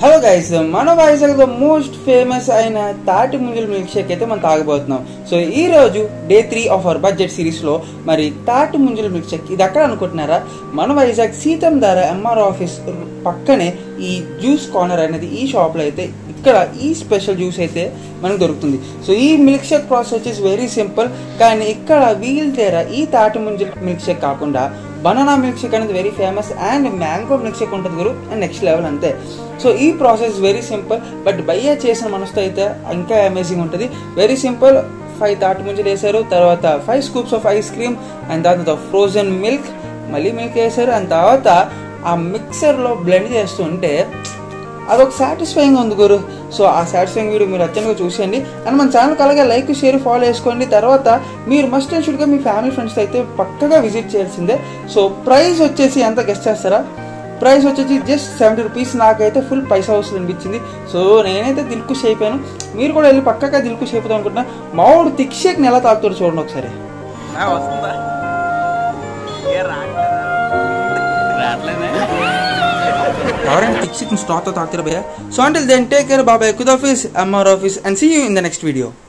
Hello guys, మన వైజాగ్లో most famous అయిన తాటి ముంజల మిల్క్ షేక్ అయితే మనం తాగబోతున్నాం. సో ఈ రోజు డే 3 ఆఫ్ అవర్ బడ్జెట్ సిరీస్లో మరి తాటి ముంజల మిల్క్ షేక్ ఇది ఎక్కడ అనుకుంటున్నారా? మన వైజాగ్ సీతం ధార ఎంఆర్ ఆఫీస్ పక్కనే ఈ జ్యూస్ కార్నర్ అనేది ఈ షాప్లో అయితే ఇక్కడ ఈ స్పెషల్ జ్యూస్ అయితే మనకు దొరుకుతుంది. సో ఈ మిల్క్ షేక్ ప్రాసెస్ వచ్చేసి వెరీ సింపుల్, కానీ ఇక్కడ వీల్ తేర ఈ తాటి ముంజల మిల్క్ షేక్ కాకుండా బనానా మిల్క్ షేక్ అనేది very famous and mango milk shake ఉంటుంది గురు, అండ్ నెక్స్ట్ లెవెల్ అంతే. సో ఈ ప్రాసెస్ వెరీ సింపుల్, బట్ భయ్యా చేసిన మనసుతో అయితే ఇంకా అమేజింగ్ ఉంటుంది. వెరీ సింపుల్, 5 తాటి ముంజలు వేసారు, తర్వాత 5 scoops of ice cream, and తర్వాత ఫ్రోజన్ మిల్క్, మళ్ళీ మిల్క్ వేసారు, అండ్ తర్వాత ఆ మిక్సర్లో బ్లెండ్ చేస్తుంటే అదొక సాటిస్ఫైయింగ్ ఉంది గురు. సో ఆ సాటిస్ఫైయింగ్ వీడియో మీరు అత్యంగా చూసేయండి, అండ్ మన ఛానల్కి అలాగే లైక్ షేర్ ఫాలో చేసుకోండి. తర్వాత మీరు మస్ట్ అండ్ షుడ్గా మీ ఫ్యామిలీ ఫ్రెండ్స్ అయితే పక్కగా విజిట్ చేయాల్సిందే. సో ప్రైస్ వచ్చేసి ఎంత గెస్ట్ చేస్తారా? ప్రైస్ వచ్చేసి జస్ట్ 70 రూపీస్. నాకైతే ఫుల్ పైసా వస్తుంది అనిపించింది. సో నేనైతే దిల్కుష్ అయిపోయాను. మీరు కూడా వెళ్ళి పక్కగా దిల్కుష్ అయిపోతాం అనుకుంటున్నా. మావాడు థిక్ షేక్ని ఎలా తాగుతాడు చూడండి ఒకసారి. ఎవరైనా థిక్ షేక్ని స్టాక్తో తాగుతారు భయ్యా. So until then take care, బాబాయ్, ఖుదాఫిజ్, MR office, and see you in the next video.